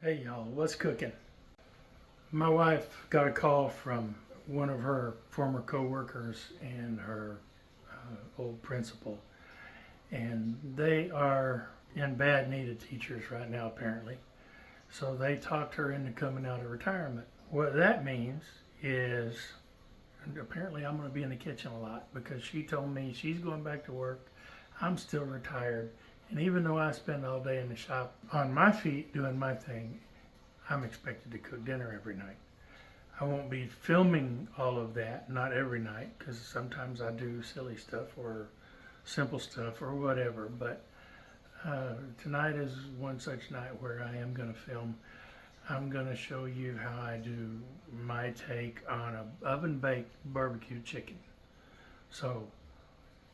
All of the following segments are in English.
Hey y'all, what's cooking? My wife got a call from one of her former co-workers and her old principal, and they are in bad need of teachers right now apparently. So they talked her into coming out of retirement. What that means is apparently I'm going to be in the kitchen a lot because she told me she's going back to work. I'm still retired, and even though I spend all day in the shop on my feet doing my thing, I'm expected to cook dinner every night. I won't be filming all of that, not every night, because sometimes I do silly stuff or simple stuff or whatever, but tonight is one such night where I am going to film. I'm going to show you how I do my take on a oven-baked barbecue chicken. So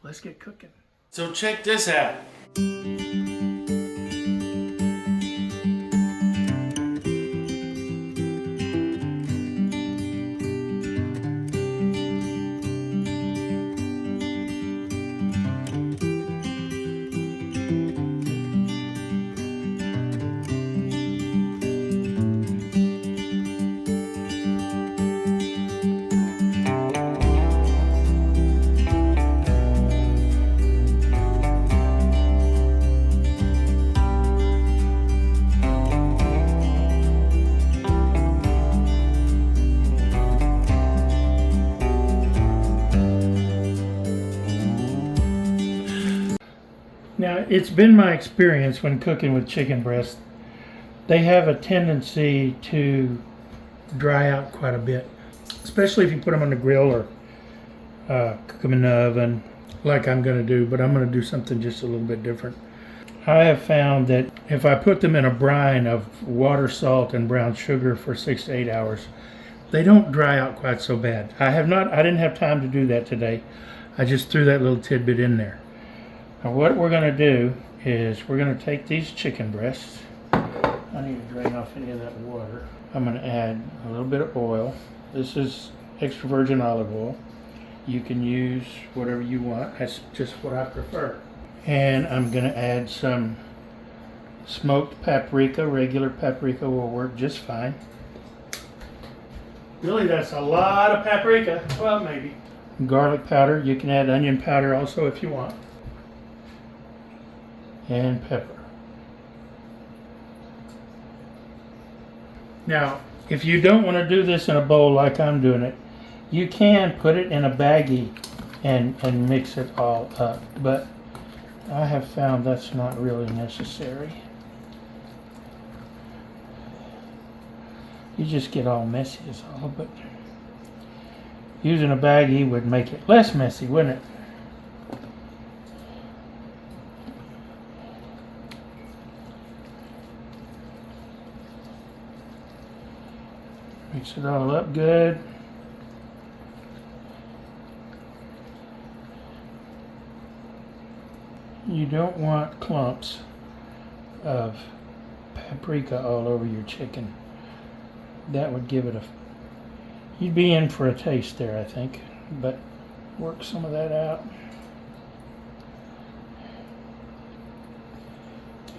let's get cooking. So check this out. Now, it's been my experience when cooking with chicken breast, they have a tendency to dry out quite a bit, especially if you put them on the grill or cook them in the oven like I'm going to do, but I'm going to do something just a little bit different. I have found that if I put them in a brine of water, salt, and brown sugar for 6 to 8 hours, they don't dry out quite so bad. I didn't have time to do that today. I just threw that little tidbit in there. Now what we're going to do is we're going to take these chicken breasts. I need to drain off any of that water. I'm going to add a little bit of oil. This is extra virgin olive oil. You can use whatever you want. That's just what I prefer. And I'm going to add some smoked paprika. Regular paprika will work just fine. Really, that's a lot of paprika. Well, maybe. Garlic powder. You can add onion powder also if you want. And pepper. Now, if you don't want to do this in a bowl like I'm doing it, you can put it in a baggie and mix it all up, but I have found that's not really necessary. You just get all messy is all, but using a baggie would make it less messy, wouldn't it? Mix it all up good. You don't want clumps of paprika all over your chicken. That would give it you'd be in for a taste there, I think, but work some of that out.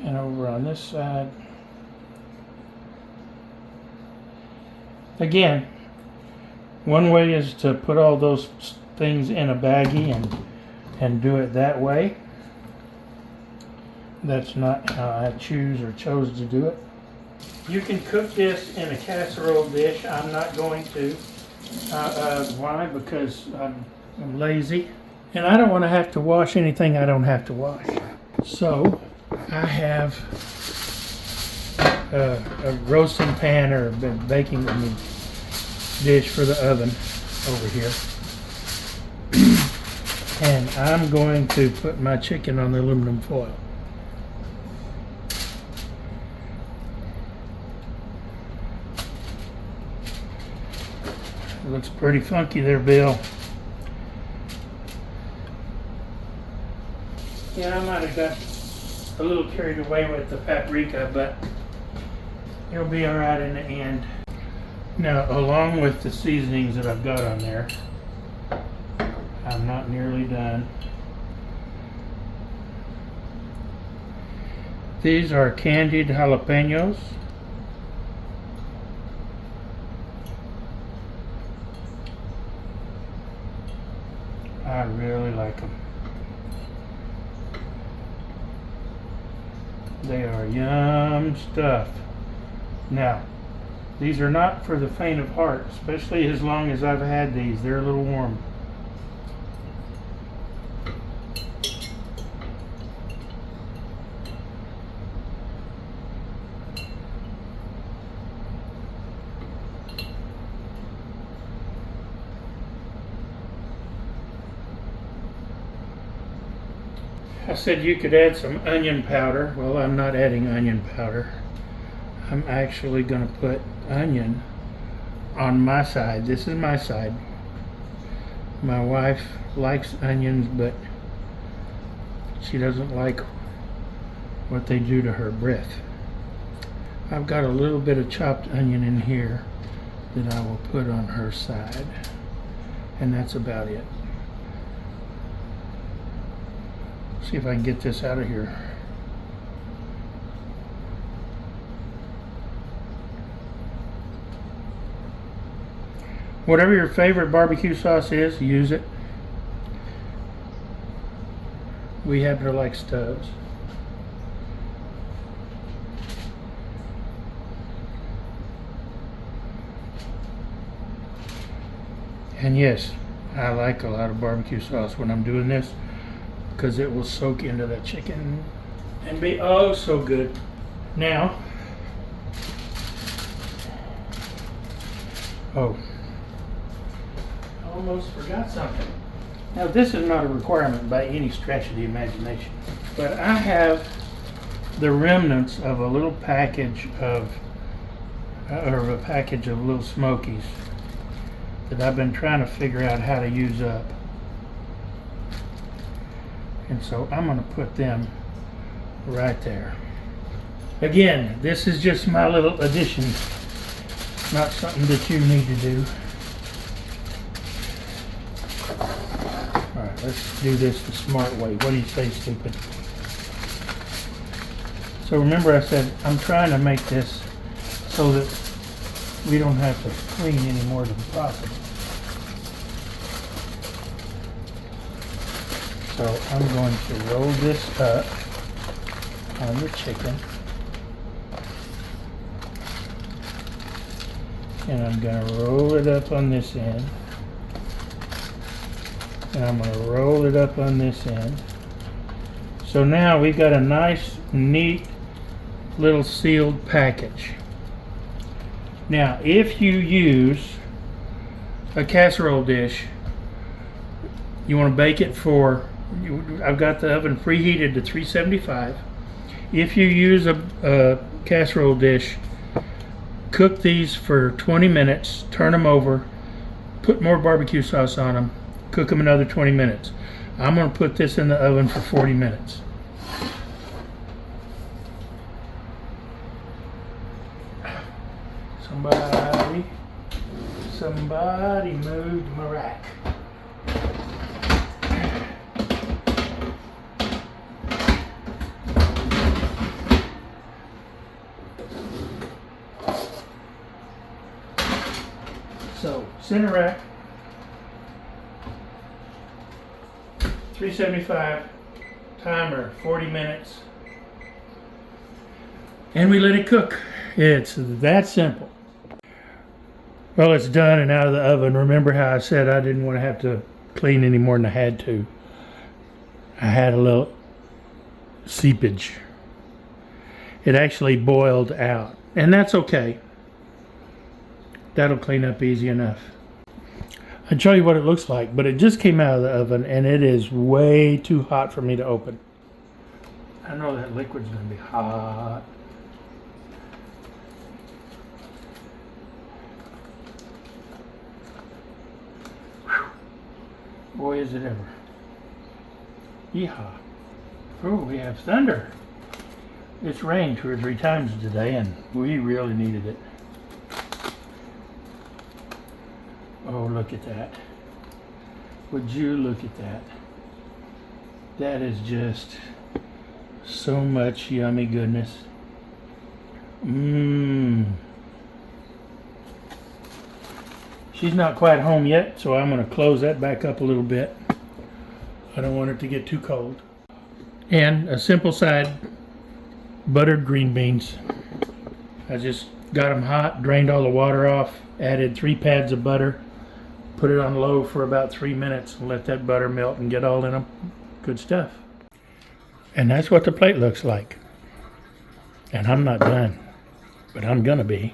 And over on this side, again, one way is to put all those things in a baggie and do it that way. That's not how I chose to do it. You can cook this in a casserole dish. I'm not going to. Why? Because I'm lazy. And I don't want to have to wash anything I don't have to wash. So I have a roasting pan or a baking dish for the oven over here. And I'm going to put my chicken on the aluminum foil. It looks pretty funky there, Bill. Yeah, I might have got a little carried away with the paprika, but it'll be all right in the end. Now, along with the seasonings that I've got on there, I'm not nearly done. These are candied jalapenos. I really like them. They are yum stuff. Now, these are not for the faint of heart, especially as long as I've had these. They're a little warm. I said you could add some onion powder. Well, I'm not adding onion powder. I'm actually going to put onion on my side. This is my side. My wife likes onions, but she doesn't like what they do to her breath. I've got a little bit of chopped onion in here that I will put on her side, and that's about it. See if I can get this out of here. Whatever your favorite barbecue sauce is, use it. We happen to like Stubbs. And yes, I like a lot of barbecue sauce when I'm doing this, because it will soak into the chicken and be oh so good. Now, oh, I almost forgot something. Now, this is not a requirement by any stretch of the imagination, but I have the remnants of a little package of little Smokies that I've been trying to figure out how to use up. And so I'm going to put them right there. Again, this is just my little addition, not something that you need to do. Alright, let's do this the smart way. What do you say, stupid? So remember I said I'm trying to make this so that we don't have to clean any more than possible. So I'm going to roll this up on the chicken, and I'm going to roll it up on this end, and I'm going to roll it up on this end. So now we've got a nice, neat little sealed package. Now, if you use a casserole dish, you want to bake it for, I've got the oven preheated to 375. If you use a casserole dish, cook these for 20 minutes, turn them over, put more barbecue sauce on them, cook them another 20 minutes. I'm going to put this in the oven for 40 minutes. Somebody moved my rack. So, center rack, 375, timer 40 minutes, and we let it cook. It's that simple. Well, it's done and out of the oven. Remember how I said I didn't want to have to clean any more than I had to. I had a little seepage. It actually boiled out, and that's okay. That'll clean up easy enough. I'll show you what it looks like, but it just came out of the oven and it is way too hot for me to open. I know that liquid's going to be hot. Boy, is it ever. Yeehaw. Oh, we have thunder. It's rained 2 or 3 times today and we really needed it. Oh, look at that. Would you look at that? That is just so much yummy goodness. Mmm. She's not quite home yet, so I'm going to close that back up a little bit. I don't want it to get too cold. And a simple side, buttered green beans. I just got them hot, drained all the water off, added 3 pads of butter, put it on low for about 3 minutes and let that butter melt and get all in them. Good stuff. And that's what the plate looks like. And I'm not done, but I'm gonna be.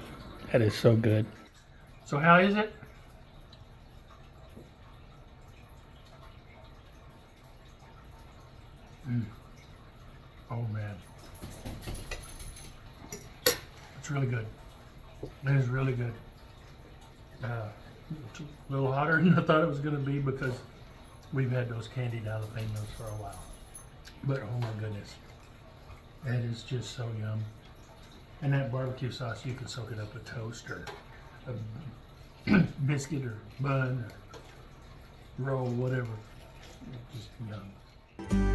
That is so good. So how is it? Oh man. It's really good. It is really good. It's a little hotter than I thought it was going to be because we've had those candied jalapenos for a while. But oh my goodness. That is just so yum. And that barbecue sauce, you can soak it up with toast or a biscuit or bun or roll, whatever. Just yum.